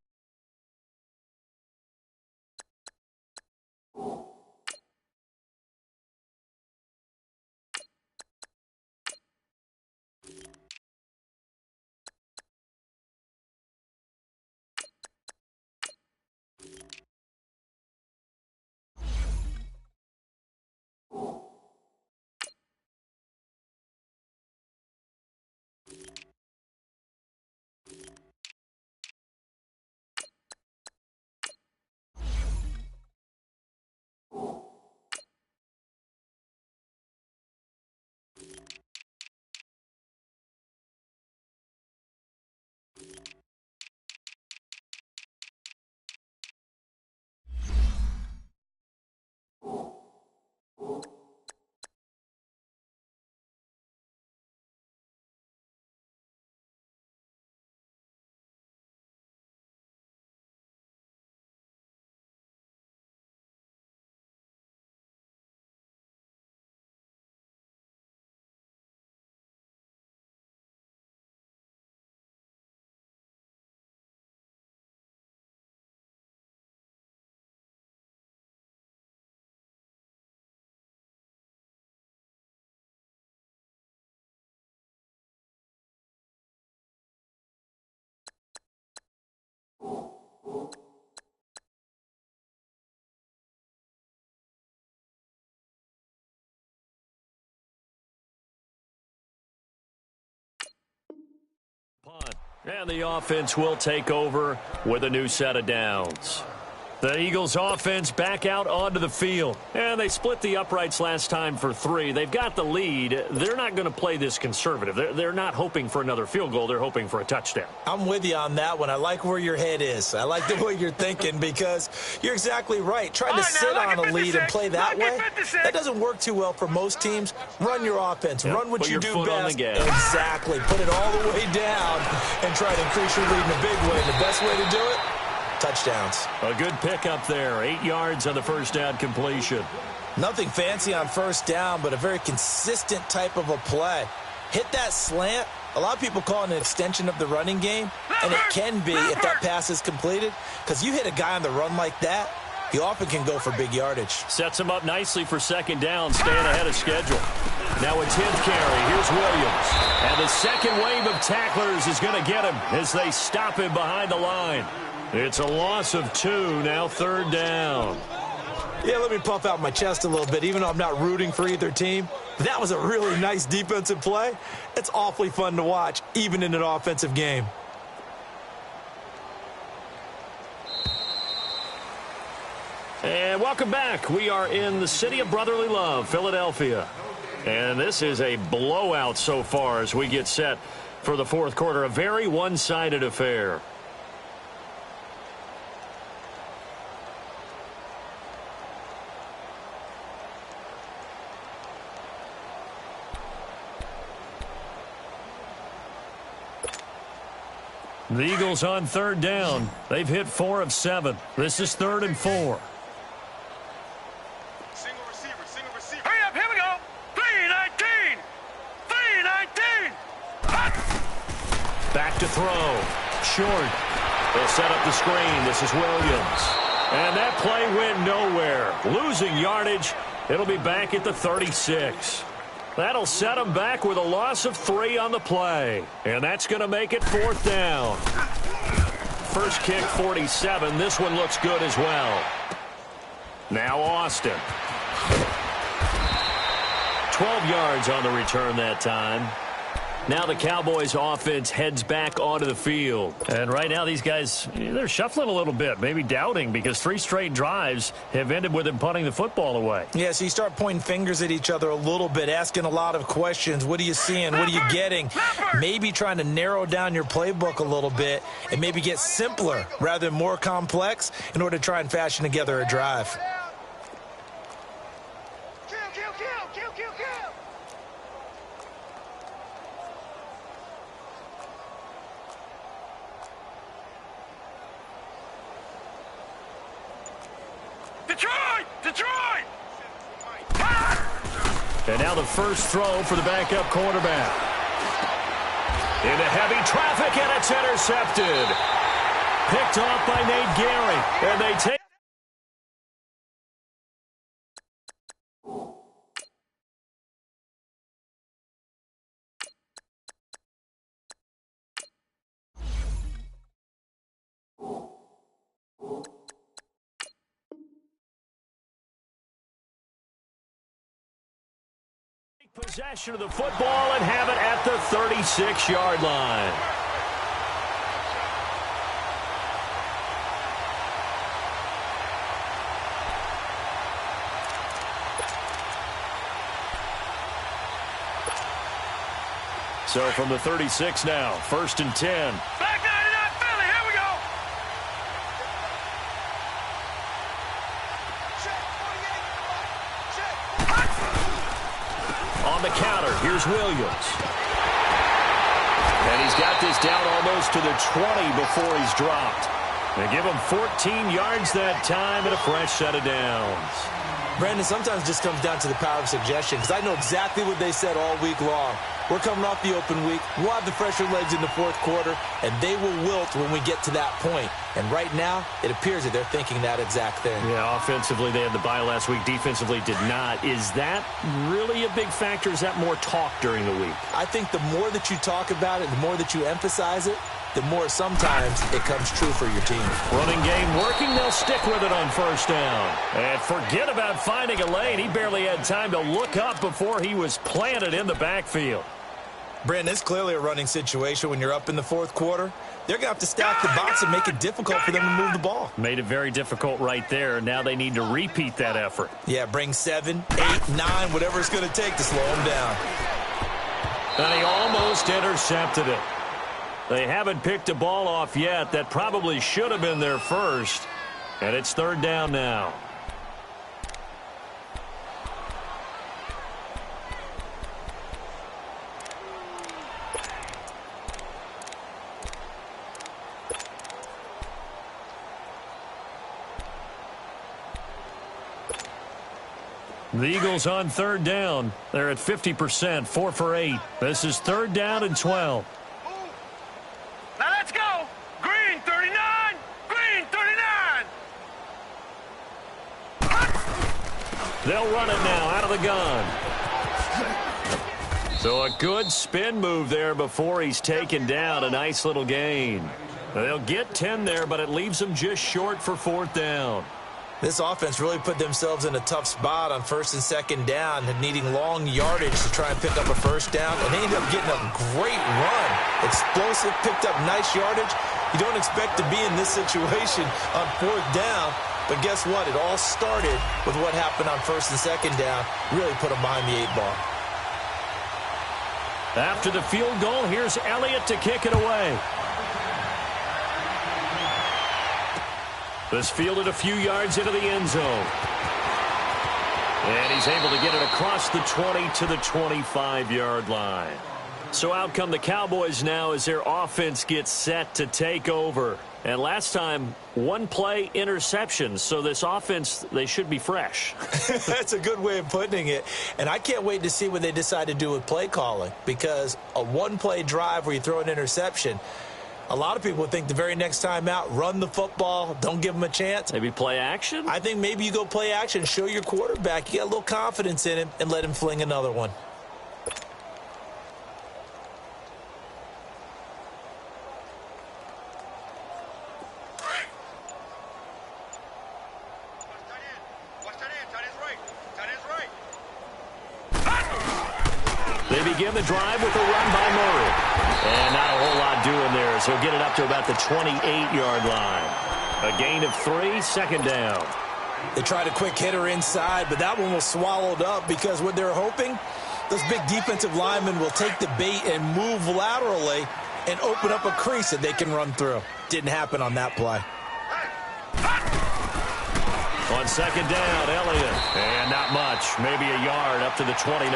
punt. And the offense will take over with a new set of downs. The Eagles offense back out onto the field. And they split the uprights last time for 3. They've got the lead. They're not going to play this conservative. They're not hoping for another field goal. They're hoping for a touchdown. I'm with you on that one. I like where your head is. I like the way you're thinking because you're exactly right. Trying to sit on a lead and play that way, that doesn't work too well for most teams. Run your offense. Yep. Run what Put you your do foot on best. the gas. Exactly. Put it all the way down and try to increase your lead in a big way. And the best way to do it, touchdowns. A good pickup there. 8 yards on the first down completion. Nothing fancy on first down, but a very consistent type of a play. Hit that slant. A lot of people call it an extension of the running game, and it can be if that pass is completed, because you hit a guy on the run like that, he often can go for big yardage. Sets him up nicely for second down, staying ahead of schedule. Now a 10th carry. Here's Williams. And the second wave of tacklers is going to get him as they stop him behind the line. It's a loss of 2, now 3rd down. Yeah, let me puff out my chest a little bit, even though I'm not rooting for either team. That was a really nice defensive play. It's awfully fun to watch, even in an offensive game. And welcome back. We are in the city of brotherly love, Philadelphia. And this is a blowout so far as we get set for the fourth quarter. A very one-sided affair. The Eagles on third down. They've hit 4 of 7. This is 3rd and 4. Single receiver. Hurry up, here we go. 3-19. 3-19. Back to throw. Short. They'll set up the screen. This is Williams. And that play went nowhere. Losing yardage. It'll be back at the 36. That'll set them back with a loss of 3 on the play. And that's going to make it 4th down. First kick, 47. This one looks good as well. Now Austin. 12 yards on the return that time. Now the Cowboys offense heads back onto the field. And right now these guys, they're shuffling a little bit, maybe doubting, because 3 straight drives have ended with them punting the football away. Yeah, so you start pointing fingers at each other a little bit, asking a lot of questions. What are you seeing? What are you getting? Maybe trying to narrow down your playbook a little bit and maybe get simpler rather than more complex in order to try and fashion together a drive. Kill. Detroit! And now the first throw for the backup quarterback. Into heavy traffic, and it's intercepted. Picked off by Nate Gehring. And they take... possession of the football and have it at the 36-yard line. So from the 36 now, 1st and 10. Back 99 Philly, here we go. On the counter, here's Williams. And he's got this down almost to the 20 before he's dropped. They give him 14 yards that time and a fresh set of downs. Brandon, sometimes it just comes down to the power of suggestion, because I know exactly what they said all week long. We're coming off the open week. We'll have the fresher legs in the fourth quarter, and they will wilt when we get to that point. And right now, it appears that they're thinking that exact thing. Yeah, offensively, they had the bye last week. Defensively, did not. Is that really a big factor? Is that more talk during the week? I think the more that you talk about it, the more that you emphasize it, the more sometimes it comes true for your team. Running game working. They'll stick with it on first down. And forget about finding a lane. He barely had time to look up before he was planted in the backfield. Brandon, it's clearly a running situation when you're up in the fourth quarter. They're going to have to stack the box and make it difficult for them to move the ball. Made it very difficult right there. Now they need to repeat that effort. Yeah, bring 7, 8, 9, whatever it's going to take to slow them down. And he almost intercepted it. They haven't picked a ball off yet. That probably should have been their first. And it's 3rd down now. The Eagles on 3rd down. They're at 50%, 4 for 8. This is 3rd down and 12. Now let's go. Green 39. Green 39. They'll run it now out of the gun. So a good spin move there before he's taken down. A nice little gain. They'll get 10 there, but it leaves them just short for 4th down. This offense really put themselves in a tough spot on first and second down, needing long yardage to try and pick up a first down, and they ended up getting a great run. Explosive, picked up nice yardage. You don't expect to be in this situation on fourth down, but guess what? It all started with what happened on first and second down. Really put them behind the 8 ball. After the field goal, here's Elliott to kick it away. This fielded a few yards into the end zone. And he's able to get it across the 20 to the 25-yard line. So out come the Cowboys now as their offense gets set to take over. And last time, one play interception. So this offense, they should be fresh. That's a good way of putting it. And I can't wait to see what they decide to do with play calling, because a one-play drive where you throw an interception, a lot of people think the very next time out, run the football, don't give them a chance. Maybe play action? I think maybe you go play action, show your quarterback you got a little confidence in him, and let him fling another one. They begin the drive with a run by Murray. And not a whole lot doing there, so he'll get it up to about the 28-yard line. A gain of 3, second down. They tried a quick hitter inside, but that one was swallowed up because what they're hoping, those big defensive linemen will take the bait and move laterally and open up a crease that they can run through. Didn't happen on that play. On second down, Elliott. And not much, maybe a yard up to the 29.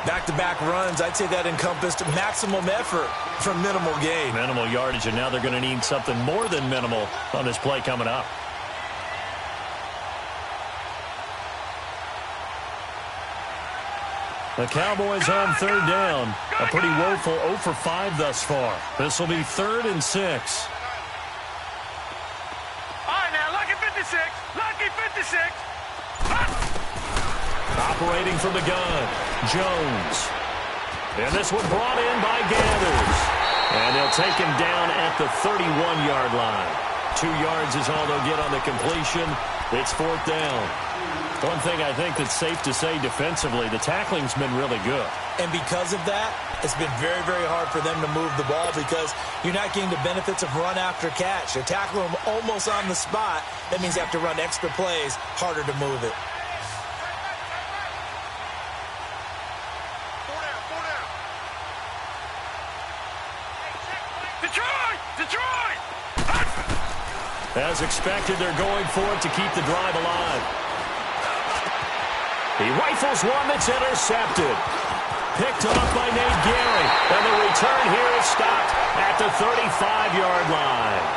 Back-to-back runs, I'd say that encompassed maximum effort for minimal gain. Minimal yardage, and now they're going to need something more than minimal on this play coming up. The Cowboys on third down. A pretty woeful 0 for 5 thus far. This will be 3rd and 6. All right, now, lucky 56. Lucky 56. Operating from the gun, Jones. And this one brought in by Gathers. And they'll take him down at the 31-yard line. 2 yards is all they'll get on the completion. It's 4th down. One thing I think that's safe to say defensively, the tackling's been really good. And because of that, it's been very, very hard for them to move the ball because you're not getting the benefits of run after catch. They're tackling them almost on the spot. That means they have to run extra plays, harder to move it. Detroit! As expected, they're going for it to keep the drive alive. He rifles one that's intercepted. Picked off by Nate Gary. And the return here is stopped at the 35-yard line.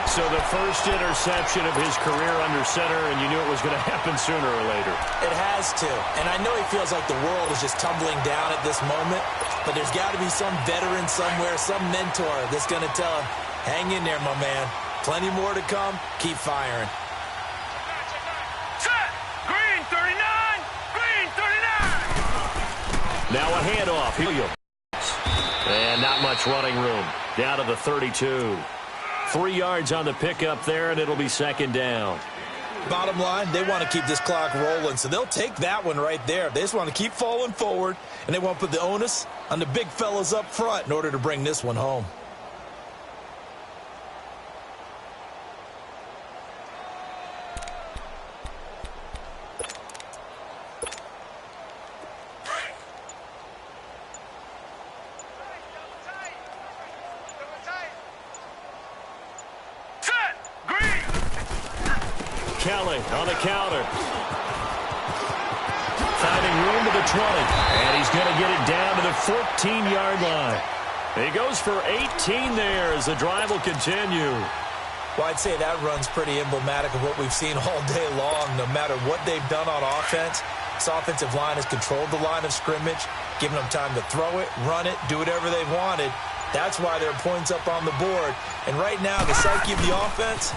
So the first interception of his career under center, and you knew it was going to happen sooner or later. It has to. And I know he feels like the world is just tumbling down at this moment, but there's got to be some veteran somewhere, some mentor that's going to tell him, hang in there, my man. Plenty more to come. Keep firing. Set! Green 39! Green 39! Now a handoff. And not much running room. Down to the 32. 3 yards on the pickup there, and it'll be 2nd down. Bottom line, they want to keep this clock rolling, so they'll take that one right there. They just want to keep falling forward, and they want to put the onus on the big fellas up front in order to bring this one home. Kelly on the counter. Finding room to the 20. And he's going to get it down to the 14-yard line. He goes for 18 there as the drive will continue. Well, I'd say that run's pretty emblematic of what we've seen all day long. No matter what they've done on offense, this offensive line has controlled the line of scrimmage, given them time to throw it, run it, do whatever they've wanted. That's why there are points up on the board. And right now, the psyche of the offense,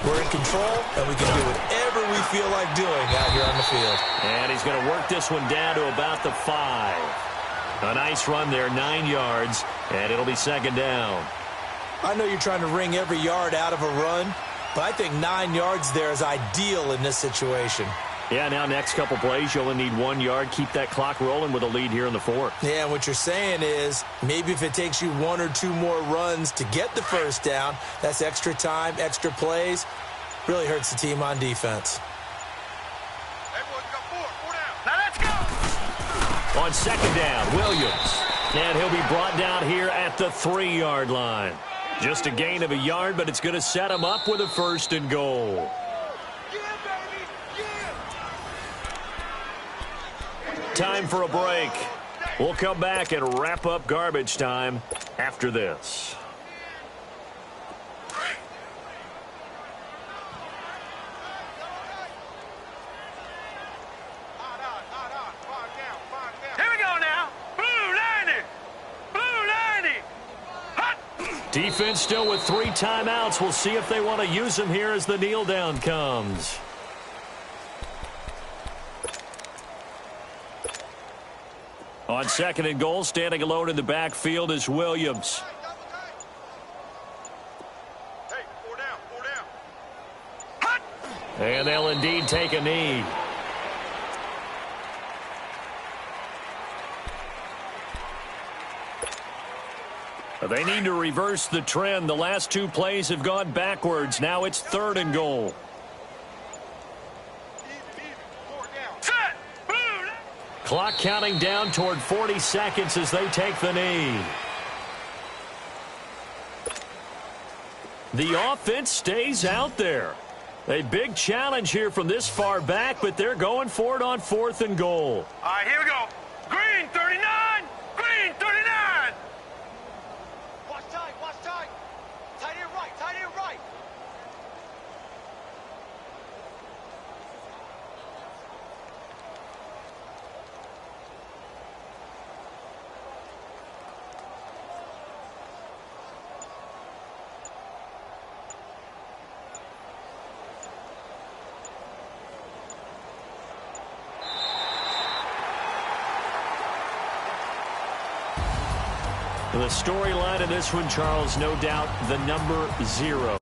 we're in control, and we can do whatever we feel like doing out here on the field. And he's going to work this one down to about the 5. A nice run there, 9 yards, and it'll be 2nd down. I know you're trying to wring every yard out of a run, But I think 9 yards there is ideal in this situation. Yeah, now next couple plays, you only need 1 yard. Keep that clock rolling with a lead here in the fourth. Yeah, and what you're saying is maybe if it takes you 1 or 2 more runs to get the first down, that's extra time, extra plays. Really hurts the team on defense. Now let's go. On second down, Williams. And he'll be brought down here at the 3-yard line. Just a gain of a yard, but it's going to set him up with a 1st and goal. Time for a break. We'll come back and wrap up garbage time after this. Here we go now. Blue 90. Blue 90. Hot. Defense still with 3 timeouts. We'll see if they want to use them here as the kneel down comes. On 2nd and goal, standing alone in the backfield is Williams. Hey, 4 down, 4 down. Hot. And they'll indeed take a knee. They need to reverse the trend. The last 2 plays have gone backwards. Now it's 3rd and goal. Set. Blue. Clock counting down toward 40 seconds as they take the knee. The offense stays out there. A big challenge here from this far back, but they're going for it on 4th and goal. All right, here we go. Green 39. Green 39. Watch tight, watch tight. Tight end right, tight end right. The storyline of this one, Charles, no doubt the number 0.